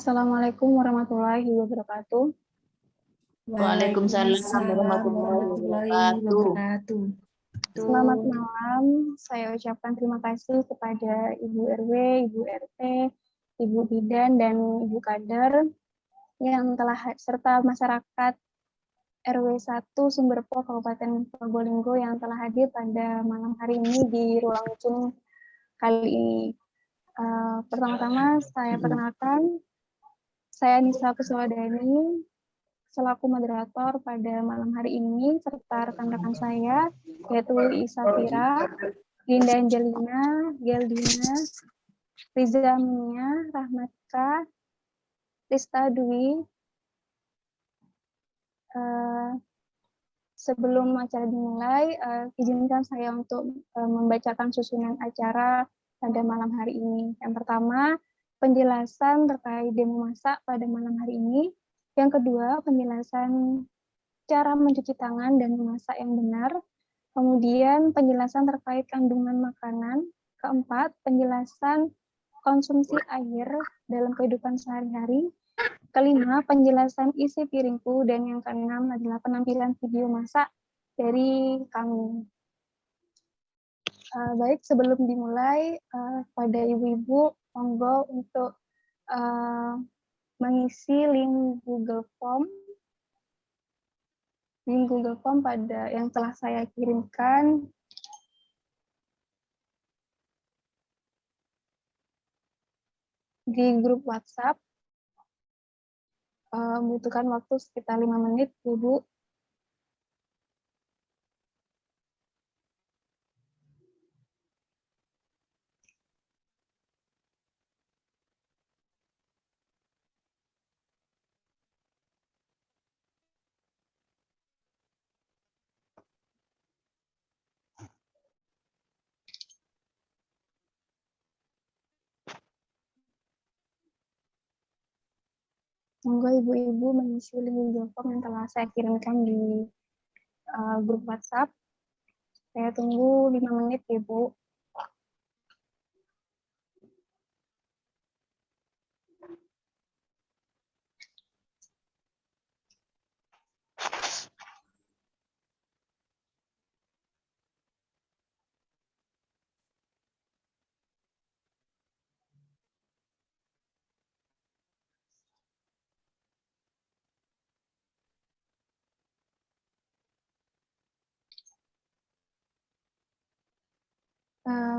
Assalamualaikum warahmatullahi wabarakatuh. Waalaikumsalam warahmatullahi wabarakatuh. Selamat malam, saya ucapkan terima kasih kepada Ibu RW, Ibu RT, Ibu Bidan, dan Ibu Kader yang telah serta masyarakat RW 1 Sumberpo Kabupaten Probolinggo yang telah hadir pada malam hari ini di ruang Zoom kali ini. Pertama-tama saya perkenalkan, saya Nisa Kuswadani selaku moderator pada malam hari ini serta rekan-rekan saya yaitu Isafira, Linda Angelina, Geldina, Riza Mia, Rahmatka, Rista Dwi. Sebelum acara dimulai, izinkan saya untuk membacakan susunan acara pada malam hari ini. Yang pertama, penjelasan terkait demo masak pada malam hari ini. Yang kedua, penjelasan cara mencuci tangan dan memasak yang benar. Kemudian, penjelasan terkait kandungan makanan. Keempat, penjelasan konsumsi air dalam kehidupan sehari-hari. Kelima, penjelasan isi piringku. Dan yang keenam adalah penampilan video masak dari kami. Baik, sebelum dimulai, pada ibu-ibu, monggo untuk mengisi link Google Form pada yang telah saya kirimkan di grup WhatsApp. Membutuhkan waktu sekitar 5 menit, Ibu. Monggo ibu-ibu mengisi link Google Form yang telah saya kirimkan di grup WhatsApp. Saya tunggu 5 menit, Ibu.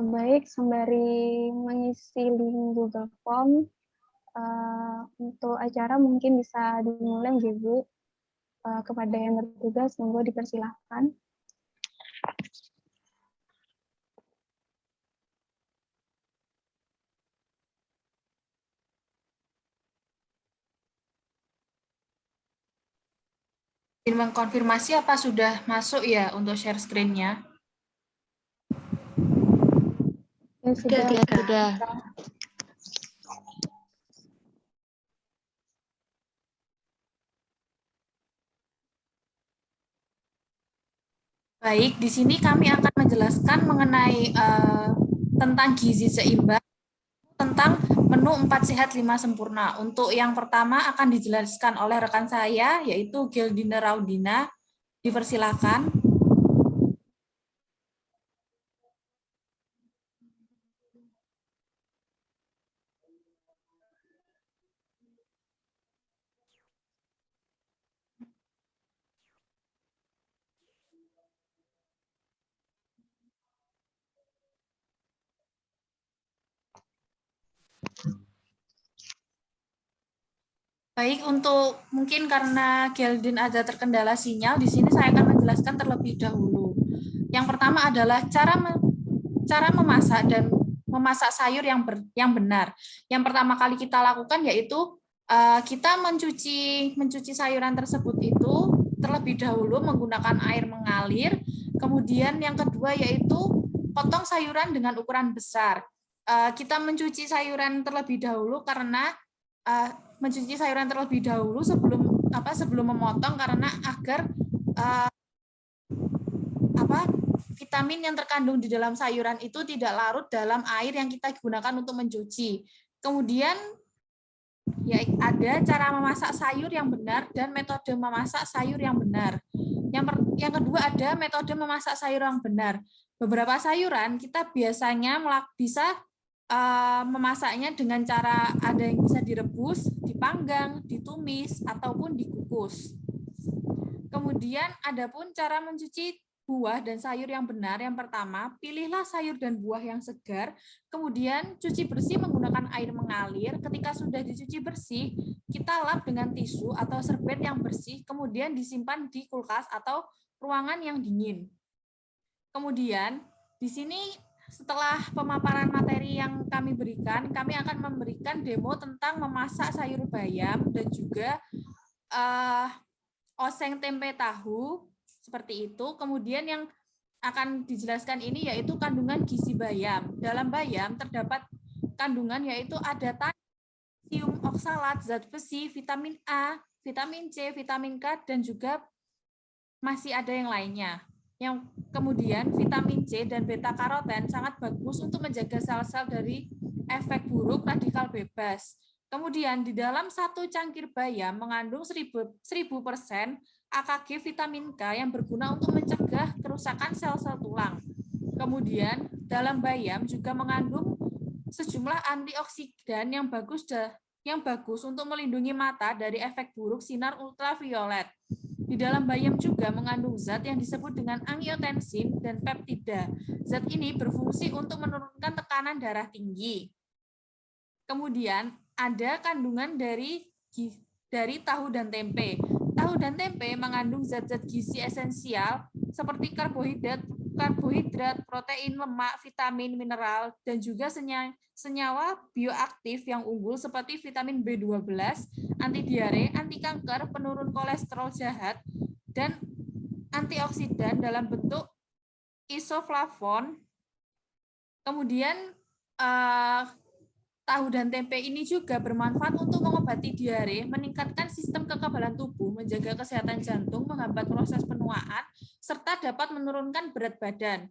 Baik, sembari mengisi link Google Form, untuk acara mungkin bisa dimulai, Ibu. Kepada yang bertugas, monggo dipersilahkan. Ingin mengkonfirmasi apa sudah masuk ya untuk share screen-nya? Ya, sudah. Baik, di sini kami akan menjelaskan mengenai tentang gizi seimbang, tentang menu 4 sehat 5 sempurna. Untuk yang pertama akan dijelaskan oleh rekan saya, yaitu Geldina Raudina. Dipersilakan. Baik, untuk mungkin karena Geldin ada terkendala sinyal, di sini saya akan menjelaskan terlebih dahulu. Yang pertama adalah cara memasak dan memasak sayur yang benar. Yang pertama kali kita lakukan yaitu kita mencuci sayuran tersebut itu terlebih dahulu menggunakan air mengalir. Kemudian yang kedua yaitu potong sayuran dengan ukuran besar. Kita mencuci sayuran terlebih dahulu karena mencuci sayuran terlebih dahulu sebelum memotong karena agar vitamin yang terkandung di dalam sayuran itu tidak larut dalam air yang kita gunakan untuk mencuci. Kemudian Ya, ada cara memasak sayur yang benar dan metode memasak sayur yang benar. Yang kedua ada metode memasak sayur yang benar. Beberapa sayuran kita biasanya bisa memasaknya dengan cara ada yang bisa direbus, dipanggang, ditumis, ataupun dikukus. Kemudian ada pun cara mencuci buah dan sayur yang benar. Yang pertama, pilihlah sayur dan buah yang segar, kemudian cuci bersih menggunakan air mengalir. Ketika sudah dicuci bersih, kita lap dengan tisu atau serbet yang bersih, kemudian disimpan di kulkas atau ruangan yang dingin. Kemudian, di sini setelah pemaparan materi yang kami berikan, kami akan memberikan demo tentang memasak sayur bayam dan juga oseng tempe tahu, seperti itu. Kemudian yang akan dijelaskan ini yaitu kandungan gizi bayam. Dalam bayam terdapat kandungan yaitu ada kalsium oksalat, zat besi, vitamin A, vitamin C, vitamin K, dan juga masih ada yang lainnya. Yang kemudian vitamin C dan beta karoten sangat bagus untuk menjaga sel-sel dari efek buruk radikal bebas. Kemudian di dalam satu cangkir bayam mengandung 1000% AKG vitamin K yang berguna untuk mencegah kerusakan sel-sel tulang. Kemudian dalam bayam juga mengandung sejumlah antioksidan yang bagus untuk melindungi mata dari efek buruk sinar ultraviolet. Di dalam bayam juga mengandung zat yang disebut dengan angiotensin dan peptida. Zat ini berfungsi untuk menurunkan tekanan darah tinggi. Kemudian ada kandungan dari tahu dan tempe. Tahu dan tempe mengandung zat-zat gizi esensial seperti karbohidrat, protein, lemak, vitamin, mineral, dan juga senyawa bioaktif yang unggul seperti vitamin B12, anti diare, anti kanker, penurun kolesterol jahat, dan antioksidan dalam bentuk isoflavon. Kemudian tahu dan tempe ini juga bermanfaat untuk mengobati diare, meningkatkan sistem kekebalan tubuh, menjaga kesehatan jantung, menghambat proses penuaan, serta dapat menurunkan berat badan.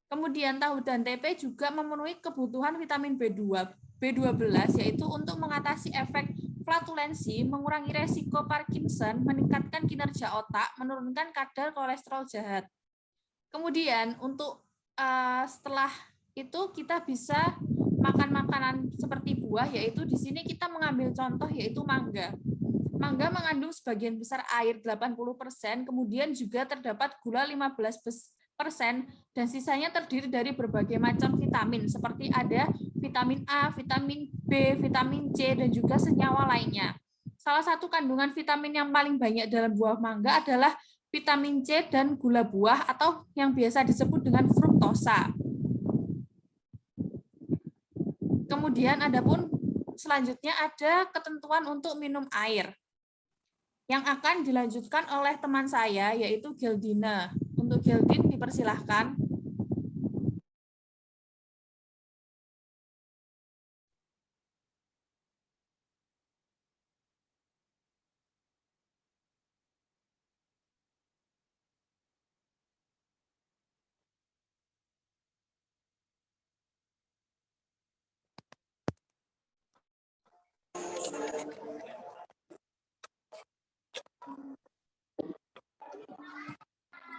Kemudian tahu dan tempe juga memenuhi kebutuhan vitamin B12, yaitu untuk mengatasi efek flatulensi, mengurangi resiko Parkinson, meningkatkan kinerja otak, menurunkan kadar kolesterol jahat. Kemudian untuk setelah itu kita bisa makan makanan seperti buah, yaitu di sini kita mengambil contoh yaitu mangga. Mangga mengandung sebagian besar air 80%, kemudian juga terdapat gula 15%, dan sisanya terdiri dari berbagai macam vitamin, seperti ada vitamin A, vitamin B, vitamin C, dan juga senyawa lainnya. Salah satu kandungan vitamin yang paling banyak dalam buah mangga adalah vitamin C dan gula buah atau yang biasa disebut dengan fruktosa. Kemudian selanjutnya ada ketentuan untuk minum air yang akan dilanjutkan oleh teman saya yaitu Geldine. Untuk Geldin dipersilahkan.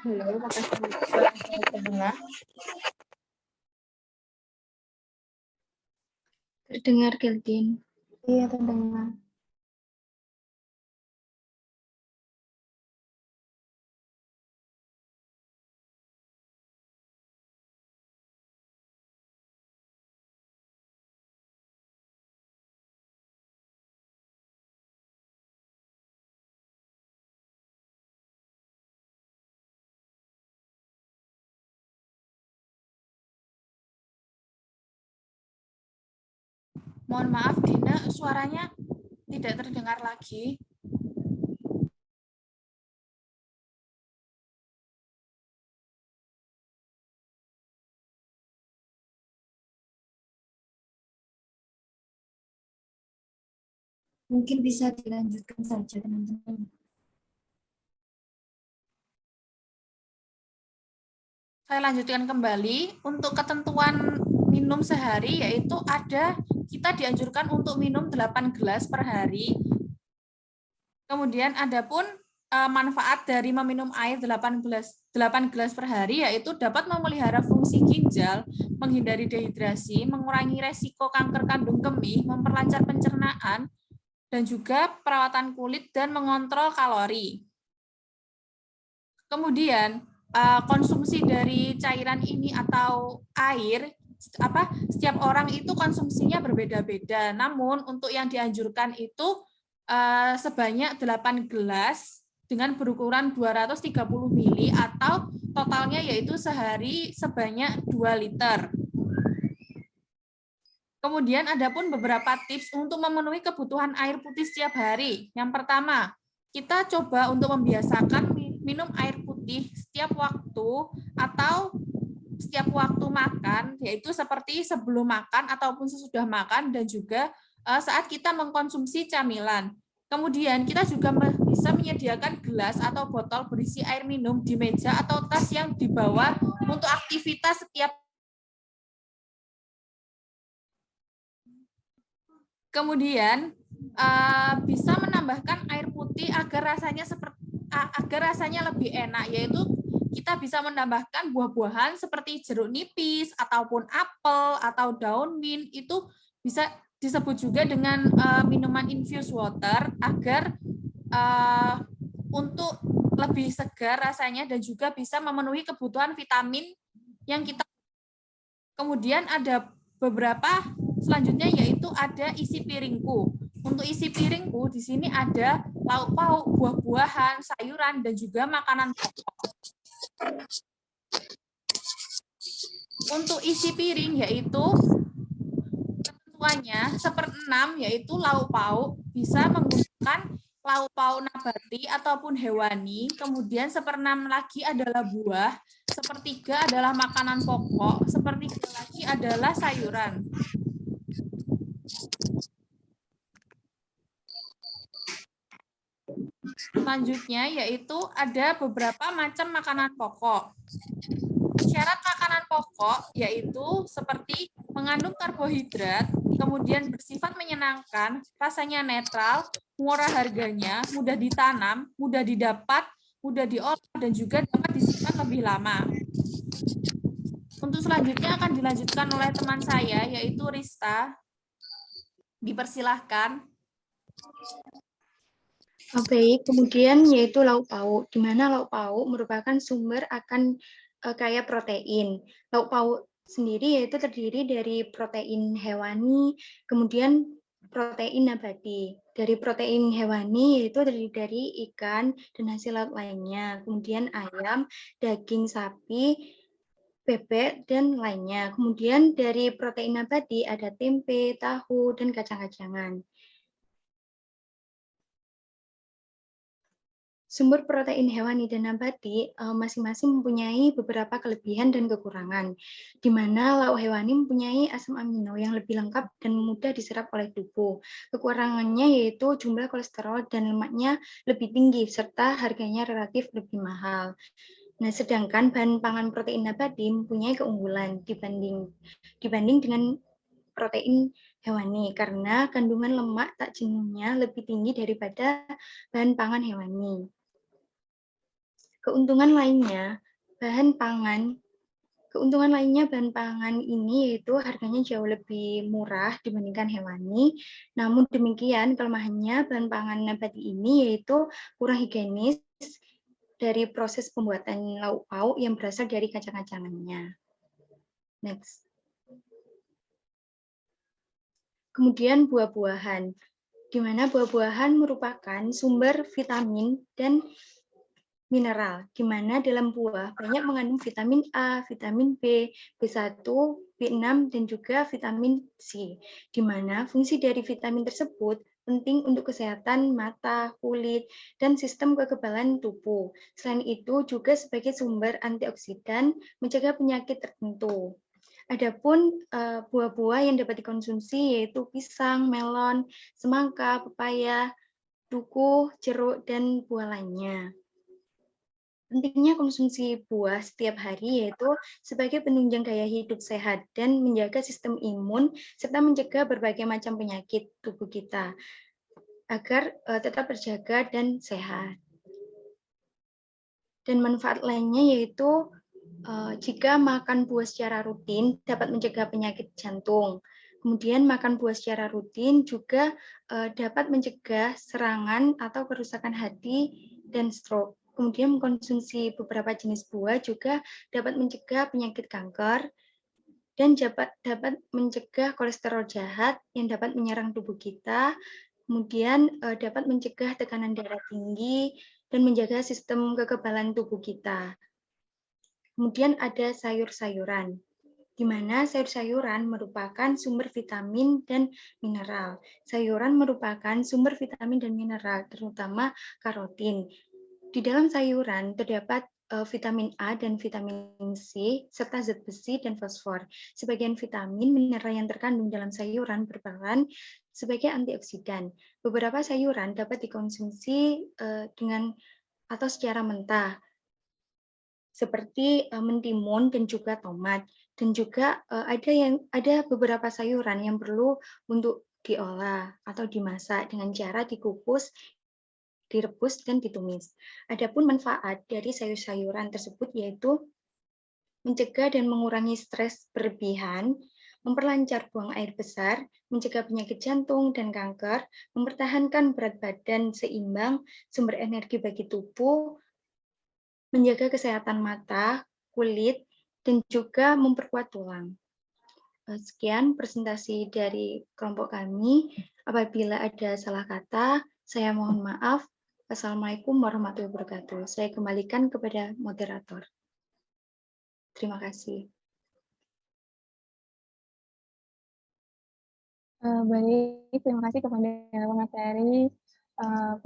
Halo, makasih terdengar. Terdengar, Geldin. Iya, terdengar. Mohon maaf, Dina, suaranya tidak terdengar lagi. Mungkin bisa dilanjutkan saja, teman-teman. Saya lanjutkan kembali. Untuk ketentuan minum sehari yaitu ada kita dianjurkan untuk minum 8 gelas per hari. Kemudian adapun manfaat dari meminum air 8 gelas per hari yaitu dapat memelihara fungsi ginjal, menghindari dehidrasi, mengurangi resiko kanker kandung kemih, memperlancar pencernaan, dan juga perawatan kulit dan mengontrol kalori. Kemudian konsumsi dari cairan ini atau air, setiap orang itu konsumsinya berbeda-beda. Namun untuk yang dianjurkan itu sebanyak 8 gelas dengan berukuran 230 mili atau totalnya yaitu sehari sebanyak 2 liter. Kemudian ada pun beberapa tips untuk memenuhi kebutuhan air putih setiap hari. Yang pertama, kita coba untuk membiasakan minum air putih setiap waktu atau setiap waktu makan, yaitu seperti sebelum makan ataupun sesudah makan dan juga saat kita mengkonsumsi camilan. Kemudian kita juga bisa menyediakan gelas atau botol berisi air minum di meja atau tas yang dibawa untuk aktivitas setiap. Kemudian bisa menambahkan air putih agar rasanya lebih enak, yaitu kita bisa menambahkan buah-buahan seperti jeruk nipis ataupun apel atau daun mint, itu bisa disebut juga dengan minuman infused water agar untuk lebih segar rasanya dan juga bisa memenuhi kebutuhan vitamin yang kita. Kemudian ada beberapa selanjutnya yaitu ada isi piringku. Untuk isi piringku di sini ada lauk pauk, buah-buahan, sayuran dan juga makanan pokok. Untuk isi piring yaitu ketentuannya 1/6 yaitu lauk pauk, bisa menggunakan lauk pauk nabati ataupun hewani, kemudian 1/6 lagi adalah buah, 1/3 adalah makanan pokok, 1/3 lagi adalah sayuran. Selanjutnya yaitu ada beberapa macam makanan pokok. Syarat makanan pokok yaitu seperti mengandung karbohidrat, kemudian bersifat menyenangkan, rasanya netral, murah harganya, mudah ditanam, mudah didapat, mudah diolah, dan juga dapat disimpan lebih lama. Untuk selanjutnya akan dilanjutkan oleh teman saya, yaitu Rista. Dipersilahkan. Baik, kemudian yaitu lauk pauk, di mana lauk pauk merupakan sumber akan kaya protein. Lauk pauk sendiri yaitu terdiri dari protein hewani, kemudian protein nabati. Dari protein hewani yaitu terdiri dari ikan dan hasil laut lainnya, kemudian ayam, daging sapi, bebek, dan lainnya. Kemudian dari protein nabati ada tempe, tahu, dan kacang-kacangan. Sumber protein hewani dan nabati masing-masing mempunyai beberapa kelebihan dan kekurangan, di mana lauk hewani mempunyai asam amino yang lebih lengkap dan mudah diserap oleh tubuh. Kekurangannya yaitu jumlah kolesterol dan lemaknya lebih tinggi, serta harganya relatif lebih mahal. Nah, sedangkan bahan pangan protein nabati mempunyai keunggulan dibanding dengan protein hewani, karena kandungan lemak tak jenuhnya lebih tinggi daripada bahan pangan hewani. Keuntungan lainnya bahan pangan ini yaitu harganya jauh lebih murah dibandingkan hewani. Namun demikian kelemahannya bahan pangan nabati ini yaitu kurang higienis dari proses pembuatan lauk pauk yang berasal dari kacang-kacangannya. Next. Kemudian buah-buahan, di mana buah-buahan merupakan sumber vitamin dan mineral, di mana dalam buah banyak mengandung vitamin A, vitamin B, B1, B6, dan juga vitamin C, di mana fungsi dari vitamin tersebut penting untuk kesehatan mata, kulit, dan sistem kekebalan tubuh. Selain itu juga sebagai sumber antioksidan mencegah penyakit tertentu. Adapun buah-buah yang dapat dikonsumsi yaitu pisang, melon, semangka, pepaya, duku, jeruk, dan buah lainnya. Pentingnya konsumsi buah setiap hari yaitu sebagai penunjang gaya hidup sehat dan menjaga sistem imun serta mencegah berbagai macam penyakit tubuh kita agar tetap terjaga dan sehat. Dan manfaat lainnya yaitu jika makan buah secara rutin dapat mencegah penyakit jantung. Kemudian makan buah secara rutin juga dapat mencegah serangan atau kerusakan hati dan stroke. Kemudian mengkonsumsi beberapa jenis buah juga dapat mencegah penyakit kanker dan dapat mencegah kolesterol jahat yang dapat menyerang tubuh kita. Kemudian dapat mencegah tekanan darah tinggi dan menjaga sistem kekebalan tubuh kita. Kemudian ada sayur-sayuran, di mana sayur-sayuran merupakan sumber vitamin dan mineral. Sayuran merupakan sumber vitamin dan mineral, terutama karotin. Di dalam sayuran terdapat vitamin A dan vitamin C, serta zat besi dan fosfor. Sebagian vitamin mineral yang terkandung dalam sayuran berperan sebagai antioksidan. Beberapa sayuran dapat dikonsumsi dengan atau secara mentah, seperti mentimun dan juga tomat. Dan juga ada beberapa sayuran yang perlu untuk diolah atau dimasak dengan cara dikukus, direbus, dan ditumis. Adapun manfaat dari sayur-sayuran tersebut yaitu mencegah dan mengurangi stres berlebihan, memperlancar buang air besar, mencegah penyakit jantung dan kanker, mempertahankan berat badan seimbang, sumber energi bagi tubuh, menjaga kesehatan mata, kulit, dan juga memperkuat tulang. Sekian presentasi dari kelompok kami. Apabila ada salah kata, saya mohon maaf. Assalamualaikum warahmatullahi wabarakatuh. Saya kembalikan kepada moderator. Terima kasih. Baik, terima kasih kepada pemateri.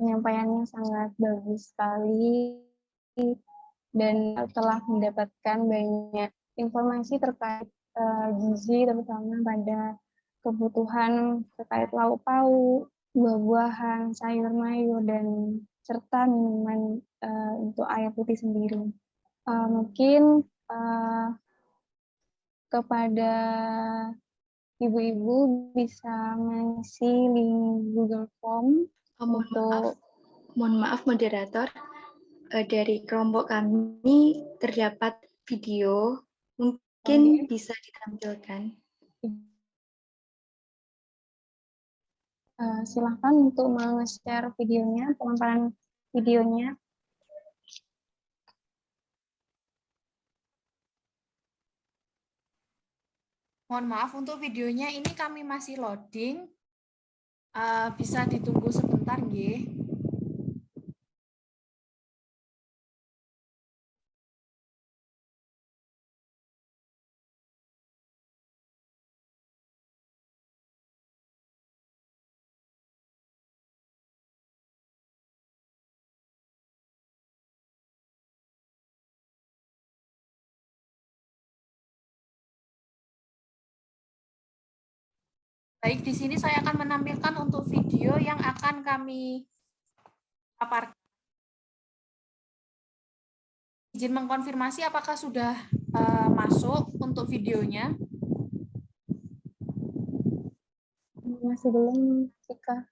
Penyampaiannya sangat bagus sekali dan telah mendapatkan banyak informasi terkait gizi, terutama pada kebutuhan terkait lauk pauk, buah-buahan, sayur mayur, dan serta minuman untuk air putih sendiri. Mungkin kepada ibu-ibu bisa mengisi link Google Form Mohon maaf moderator, dari kelompok kami terdapat video, mungkin bisa ditampilkan. Silahkan untuk share videonya, pemaparan videonya. Mohon maaf untuk videonya ini kami masih loading. Bisa ditunggu sebentar, nggih. Baik, di sini saya akan menampilkan untuk video yang akan kami paparkan. Izin mengkonfirmasi apakah sudah masuk untuk videonya? Masih belum, Cika.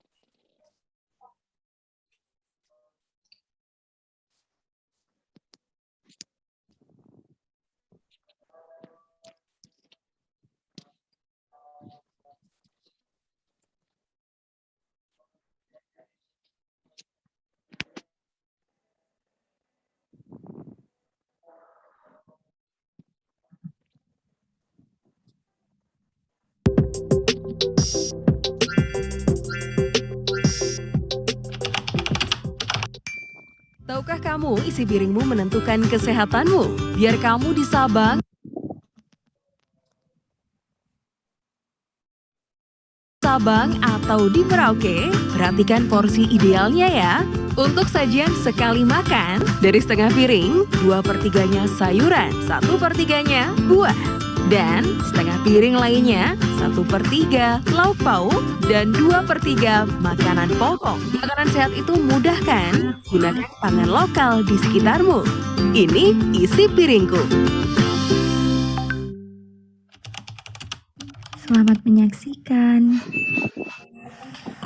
Tahukah kamu isi piringmu menentukan kesehatanmu? Biar kamu di Sabang atau di Merauke, perhatikan porsi idealnya ya. Untuk sajian sekali makan, dari setengah piring, 2/3-nya sayuran, 1/3-nya buah. Dan setengah piring lainnya, 1/3 lauk pauk, dan 2/3 makanan pokok. Makanan sehat itu mudah kan? Gunakan pangan lokal di sekitarmu. Ini isi piringku. Selamat menyaksikan.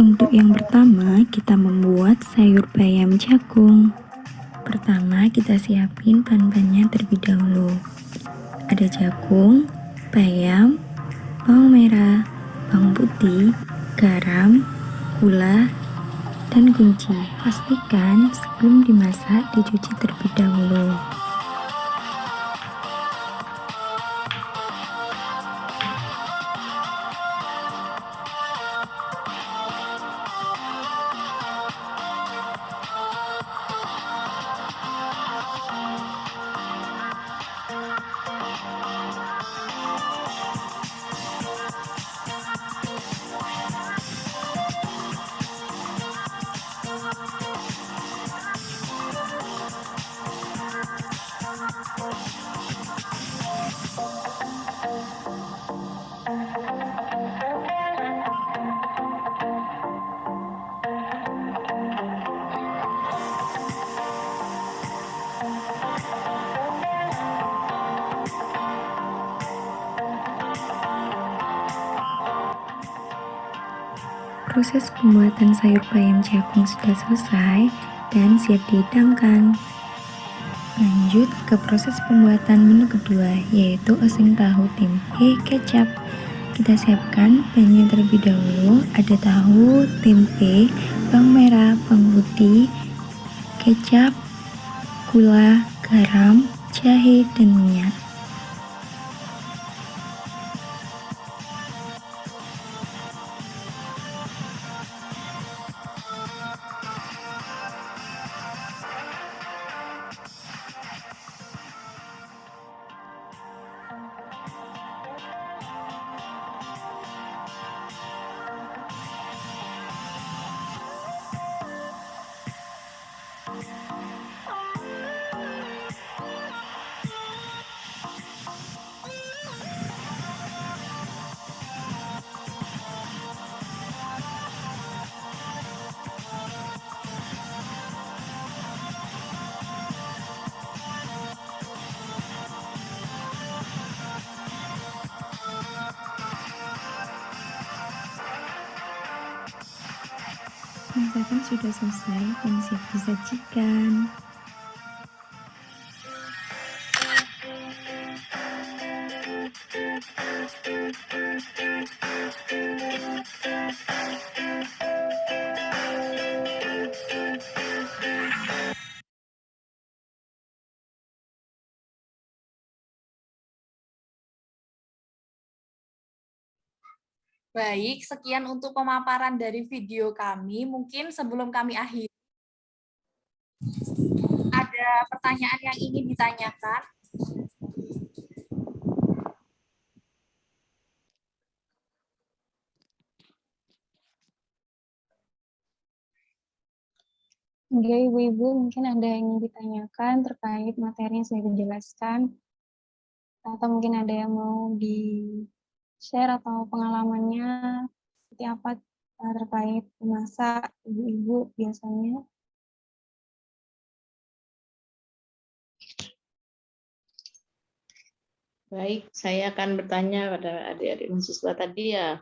Untuk yang pertama, kita membuat sayur bayam jagung. Pertama, kita siapin bahan-bahannya terlebih dahulu. Ada jagung, bayam, bawang merah, bawang putih, garam, gula, dan kunci. Pastikan sebelum dimasak dicuci terlebih dahulu. Proses pembuatan sayur bayam jagung sudah selesai dan siap dihidangkan. Lanjut ke proses pembuatan menu kedua, yaitu oseng tahu tempe kecap. Kita siapkan bahannya terlebih dahulu. Ada tahu, tempe, bawang merah, bawang putih, kecap, gula, garam, jahe, dan minyak. Masakan sudah selesai dan siap disajikan. Baik, sekian untuk pemaparan dari video kami. Mungkin sebelum kami akhiri, ada pertanyaan yang ingin ditanyakan? Oke, Ibu-Ibu, mungkin ada yang ingin ditanyakan terkait materi yang sudah dijelaskan, atau mungkin ada yang mau di-share atau pengalamannya seperti apa terkait memasak Ibu-Ibu biasanya. Baik, saya akan bertanya pada adik-adik mahasiswa tadi ya,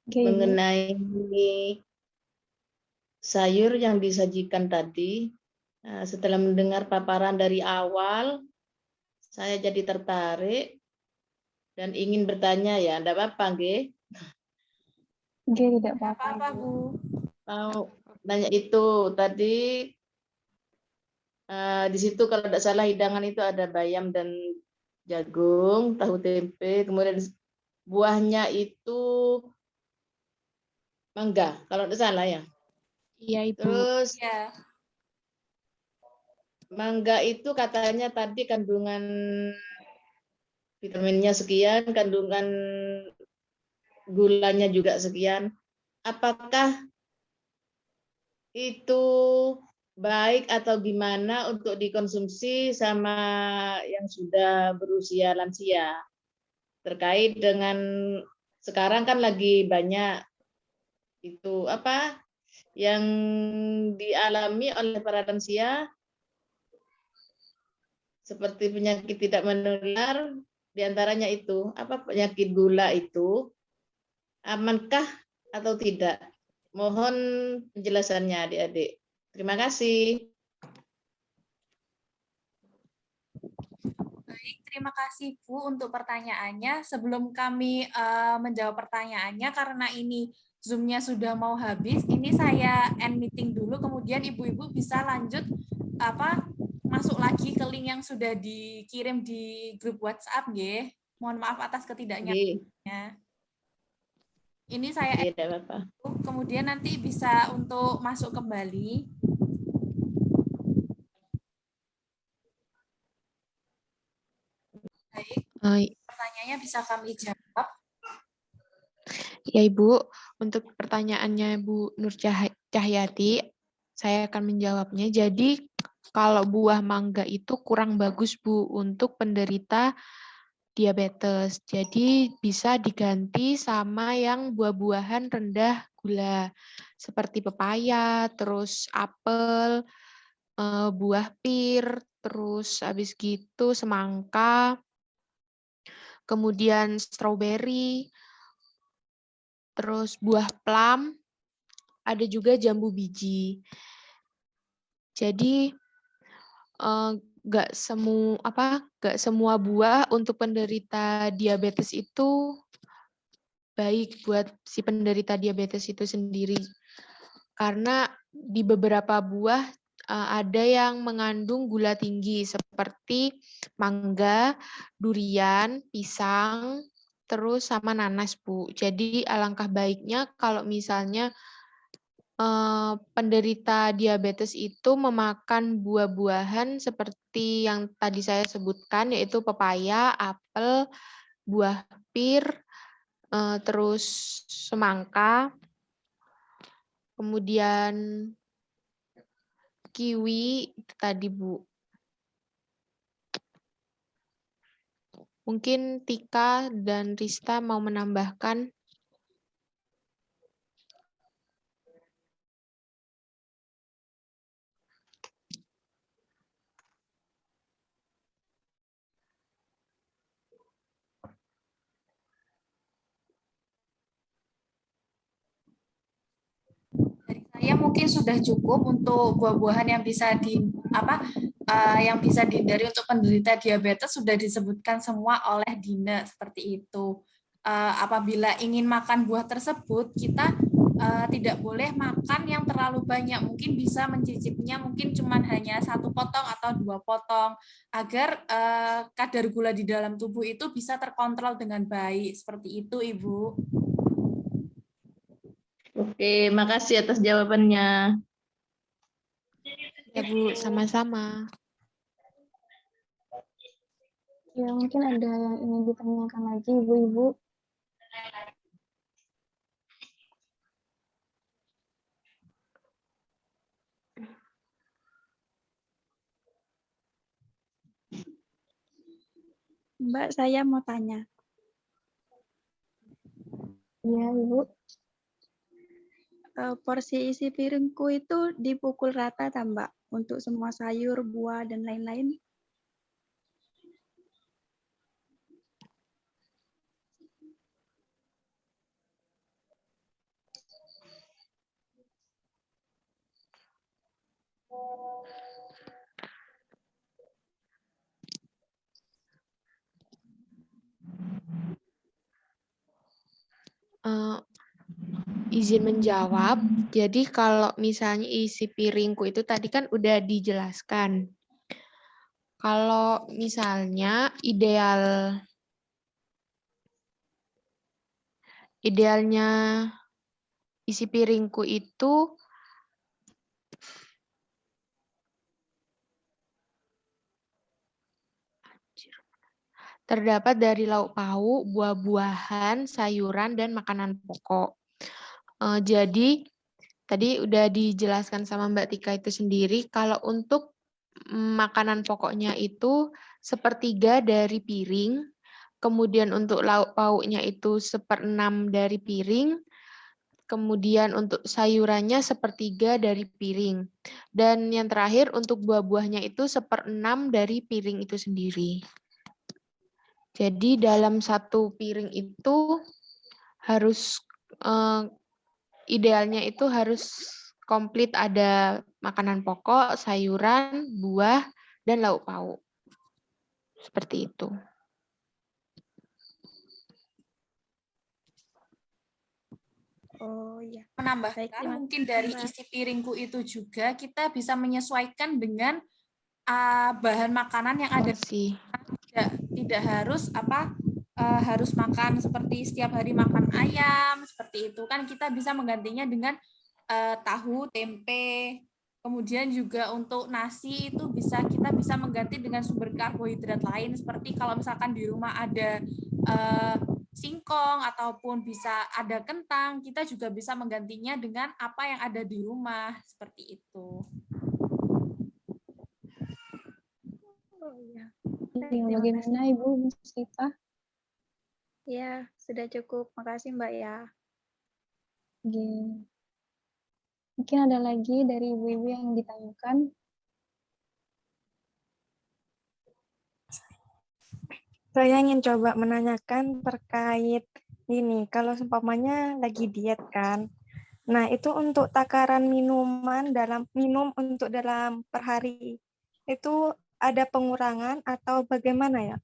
Oke, Ibu. mengenai sayur yang disajikan tadi. Setelah mendengar paparan dari awal, saya jadi tertarik dan ingin bertanya ya, enggak apa-apa, nggih? Oke, tidak Nggak apa-apa, apa-apa, Ibu. Bu. Mau nanya itu tadi di situ kalau tidak salah hidangan itu ada bayam dan jagung, tahu tempe, kemudian buahnya itu mangga, kalau tidak salah ya. Iya, Ibu. Terus Ya, mangga itu katanya tadi kandungan vitaminnya sekian, kandungan gulanya juga sekian. Apakah itu baik atau gimana untuk dikonsumsi sama yang sudah berusia lansia? Terkait dengan sekarang kan lagi banyak itu apa yang dialami oleh para lansia, seperti penyakit tidak menular, diantaranya itu, apa penyakit gula itu, amankah atau tidak? Mohon penjelasannya adik-adik. Terima kasih. Baik, terima kasih Bu untuk pertanyaannya. Sebelum kami menjawab pertanyaannya, karena ini Zoom-nya sudah mau habis, ini saya end meeting dulu, kemudian Ibu-Ibu bisa lanjut masuk lagi ke link yang sudah dikirim di grup WhatsApp, nggih. Mohon maaf atas ketidaknyamatannya. Ini saya end Tidak apa-apa. dulu, kemudian nanti bisa untuk masuk kembali. Baik, pertanyaannya bisa kami jawab. Ya Ibu, untuk pertanyaannya Bu Nur Cahyati, saya akan menjawabnya. Jadi kalau buah mangga itu kurang bagus Bu untuk penderita diabetes. Jadi bisa diganti sama yang buah-buahan rendah gula seperti pepaya, terus apel, buah pir, terus habis gitu semangka, kemudian stroberi, terus buah plum, ada juga jambu biji. Jadi nggak semua buah untuk penderita diabetes itu baik buat si penderita diabetes itu sendiri. Karena di beberapa buah ada yang mengandung gula tinggi seperti mangga, durian, pisang, terus sama nanas, Bu. Jadi alangkah baiknya kalau misalnya penderita diabetes itu memakan buah-buahan seperti yang tadi saya sebutkan, yaitu pepaya, apel, buah pir, terus semangka, kemudian kiwi itu tadi, Bu. Mungkin Tika dan Rista mau menambahkan. Dari saya mungkin sudah cukup untuk buah-buahan yang bisa yang bisa dihindari untuk penderita diabetes sudah disebutkan semua oleh Dina seperti itu. Apabila ingin makan buah tersebut, kita tidak boleh makan yang terlalu banyak. Mungkin bisa mencicipnya mungkin cuma hanya 1 potong atau 2 potong agar kadar gula di dalam tubuh itu bisa terkontrol dengan baik. Seperti itu, Ibu. Oke, makasih atas jawabannya. Ya Bu, sama-sama. Ya, mungkin ada yang ingin ditanyakan lagi, Ibu-Ibu. Mbak, saya mau tanya. Iya, Ibu. Porsi isi piringku itu dipukul rata, tak, Mbak? Untuk semua sayur, buah, dan lain-lain. Izin menjawab, jadi kalau misalnya isi piringku itu tadi kan udah dijelaskan. Kalau misalnya idealnya isi piringku itu terdapat dari lauk pauk, buah-buahan, sayuran, dan makanan pokok. Jadi tadi udah dijelaskan sama Mbak Tika itu sendiri, kalau untuk makanan pokoknya itu 1/3 dari piring, kemudian untuk lauk pauknya itu 1/6 dari piring, kemudian untuk sayurannya sepertiga dari piring. Dan yang terakhir untuk buah-buahnya itu 1/6 dari piring itu sendiri. Jadi dalam satu piring itu harus idealnya itu harus komplit ada makanan pokok, sayuran, buah, dan lauk pauk. Seperti itu. Oh iya. Baik, Menambahkan terima mungkin kasih, dari Mbak. isi piringku itu juga kita bisa menyesuaikan dengan bahan makanan yang ada. Porsi. Tidak harus harus makan seperti setiap hari makan ayam seperti itu kan, kita bisa menggantinya dengan tahu, tempe. Kemudian juga untuk nasi itu kita bisa mengganti dengan sumber karbohidrat lain, seperti kalau misalkan di rumah ada singkong ataupun bisa ada kentang, kita juga bisa menggantinya dengan apa yang ada di rumah seperti itu. Oh iya. Iya, Terima bagaimana kasih. Ibu Mustifah? Ya, sudah cukup. Makasih Mbak ya. Oke. Mungkin ada lagi dari ibu-ibu yang ditanyakan. Saya ingin coba menanyakan terkait ini, kalau seumpamanya lagi diet kan. Nah, itu untuk takaran minuman minum untuk dalam per hari itu ada pengurangan atau bagaimana ya?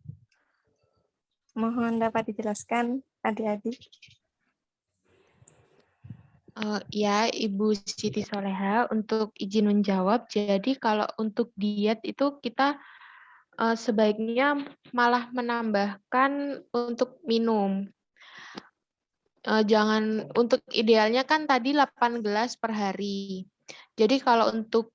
Mohon dapat dijelaskan adik-adik. Ya, Ibu Siti Soleha, untuk izin menjawab. Jadi kalau untuk diet itu kita sebaiknya malah menambahkan untuk minum. Jangan, untuk idealnya kan tadi 8 gelas per hari. Jadi kalau untuk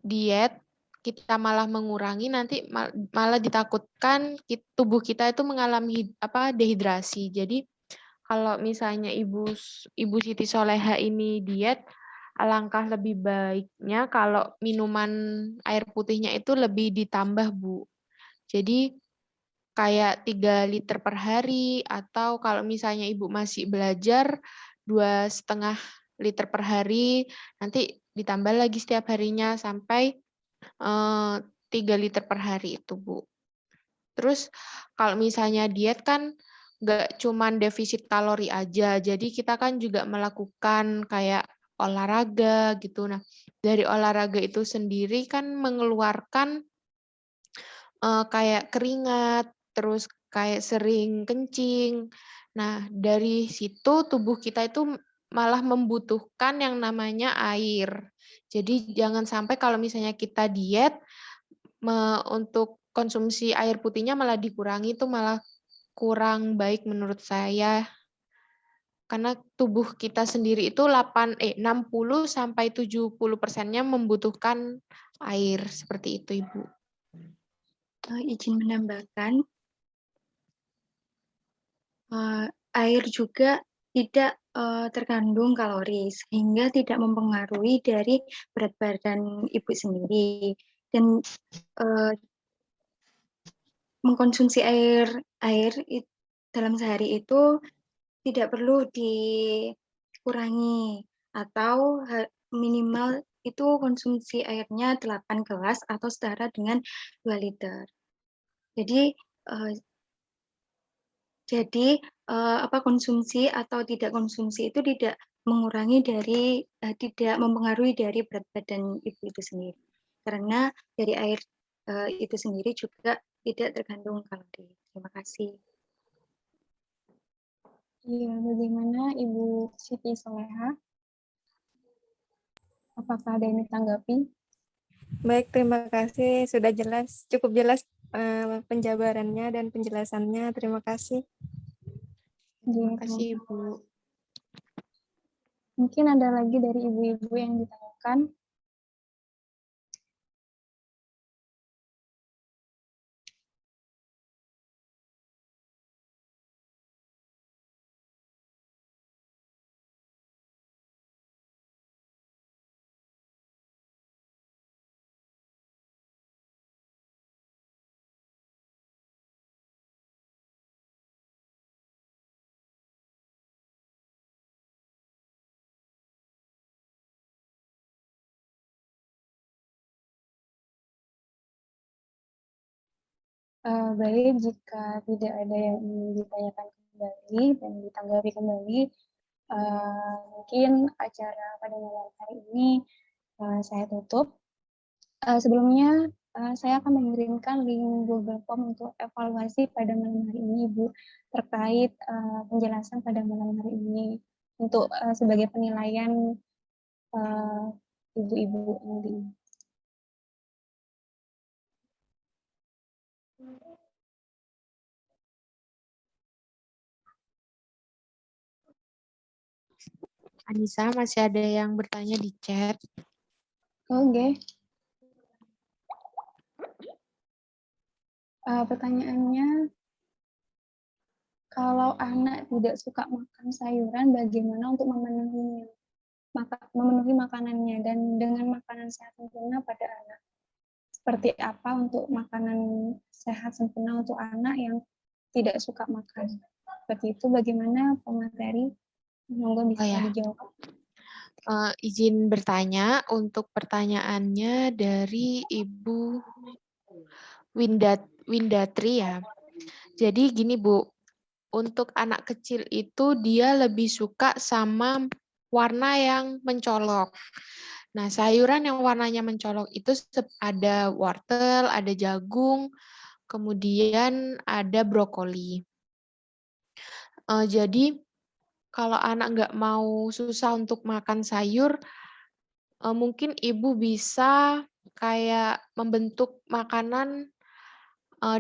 diet kita malah mengurangi, nanti malah ditakutkan tubuh kita itu mengalami dehidrasi. Jadi kalau misalnya Ibu Siti Soleha ini diet, alangkah lebih baiknya kalau minuman air putihnya itu lebih ditambah, Bu. Jadi kayak 3 liter per hari, atau kalau misalnya Ibu masih belajar 2,5 liter per hari, nanti ditambah lagi setiap harinya sampai 3 liter per hari itu, Bu. Terus kalau misalnya diet kan nggak cuman defisit kalori aja, jadi kita kan juga melakukan kayak olahraga gitu. Nah, dari olahraga itu sendiri kan mengeluarkan kayak keringat, terus kayak sering kencing. Nah, dari situ tubuh kita itu malah membutuhkan yang namanya air. Jadi jangan sampai kalau misalnya kita diet, untuk konsumsi air putihnya malah dikurangi, itu malah kurang baik menurut saya. Karena tubuh kita sendiri itu 60-70%-nya membutuhkan air, seperti itu, Ibu. Izin menambahkan, air juga tidak terkandung kalori, sehingga tidak mempengaruhi dari berat badan ibu sendiri. Dan mengkonsumsi air dalam sehari itu tidak perlu dikurangi, atau minimal itu konsumsi airnya 8 gelas atau setara dengan 2 liter. Jadi konsumsi atau tidak konsumsi itu tidak tidak mempengaruhi dari berat badan ibu itu sendiri. Karena dari air itu sendiri juga tidak terkandung kalori. Terima kasih. Iya, bagaimana Ibu Siti Soleha? Apakah ada yang ditanggapi? Baik, terima kasih. Sudah jelas, cukup jelas penjabarannya dan penjelasannya. Terima kasih. Terima kasih, Ibu. Mungkin ada lagi dari ibu-ibu yang ditanyakan. Baik, jika tidak ada yang ingin ditanyakan kembali dan ditanggapi kembali, mungkin acara pada malam hari ini saya tutup. Sebelumnya, saya akan mengirimkan link Google Form untuk evaluasi pada malam hari ini, Ibu, terkait penjelasan pada malam hari ini untuk sebagai penilaian ibu-ibu nanti. Anissa, masih ada yang bertanya di chat? Oke. Pertanyaannya, kalau anak tidak suka makan sayuran, bagaimana untuk memenuhinya? Memenuhi makanannya dan dengan makanan sehat sempurna pada anak. Seperti apa untuk makanan sehat sempurna untuk anak yang tidak suka makan? Seperti itu, bagaimana pemateri? Monggo bisa dijawab. Izin bertanya untuk pertanyaannya dari Ibu Windatri ya. Jadi gini Bu, untuk anak kecil itu dia lebih suka sama warna yang mencolok. Nah, sayuran yang warnanya mencolok itu ada wortel, ada jagung, kemudian ada brokoli. Jadi kalau anak nggak mau susah untuk makan sayur, mungkin ibu bisa kayak membentuk makanan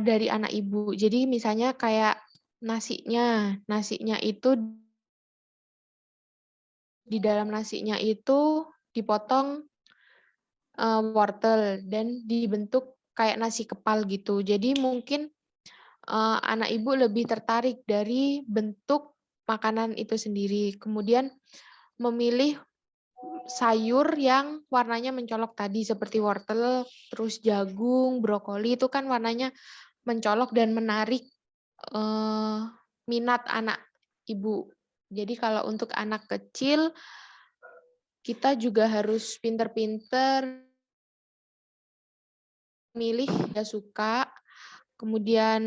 dari anak ibu. Jadi misalnya kayak nasinya itu di dalam nasinya itu dipotong wortel dan dibentuk kayak nasi kepal gitu. Jadi mungkin anak ibu lebih tertarik dari bentuk makanan itu sendiri. Kemudian memilih sayur yang warnanya mencolok tadi seperti wortel, terus jagung, brokoli itu kan warnanya mencolok dan menarik minat anak ibu. Jadi kalau untuk anak kecil kita juga harus pinter-pinter milih dia suka, kemudian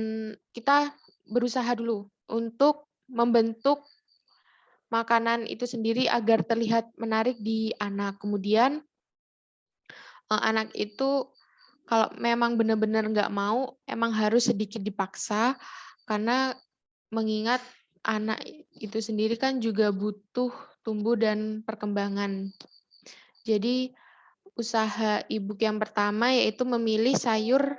kita berusaha dulu untuk membentuk makanan itu sendiri agar terlihat menarik di anak. Kemudian anak itu kalau memang benar-benar nggak mau, emang harus sedikit dipaksa karena mengingat anak itu sendiri kan juga butuh tumbuh dan perkembangan. Jadi usaha ibu yang pertama yaitu memilih sayur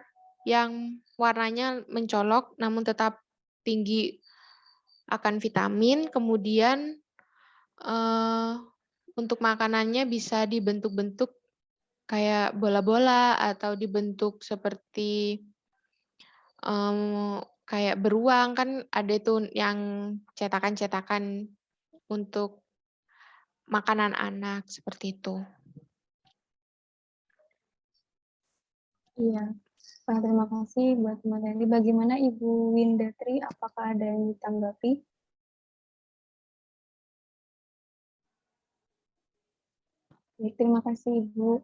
yang warnanya mencolok namun tetap tinggi akan vitamin. Kemudian untuk makanannya bisa dibentuk-bentuk kayak bola-bola atau dibentuk seperti kayak beruang, kan ada itu yang cetakan-cetakan untuk makanan anak seperti itu. Iya, terima kasih buat materi. Bagaimana Ibu Windatri? Apakah ada yang ditanggapi? Terima kasih Ibu.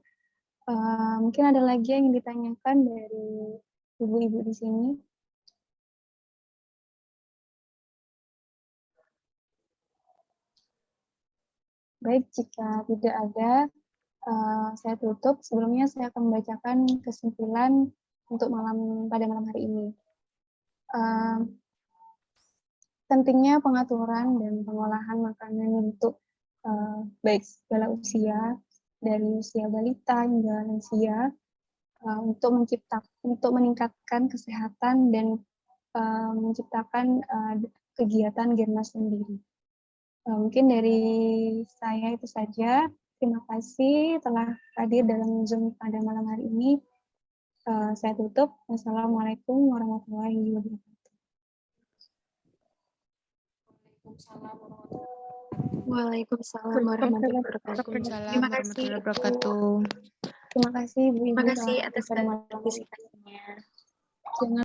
Mungkin ada lagi yang ditanyakan dari ibu-ibu di sini. Baik, jika tidak ada, saya tutup. Sebelumnya saya akan membacakan kesimpulan untuk pada malam hari ini. Pentingnya pengaturan dan pengolahan makanan untuk baik segala usia, dari usia balita hingga lansia, untuk meningkatkan kesehatan dan menciptakan kegiatan Germas sendiri. Mungkin dari saya itu saja. Terima kasih telah hadir dalam Zoom pada malam hari ini. Saya tutup. Wassalamualaikum warahmatullahi wabarakatuh. Waalaikumsalam warahmatullahi wabarakatuh. Terima kasih wabarakatuh. Terima kasih Bu Ibu Terima kasih atas pada malam hari ini. partisipasinya. Jangan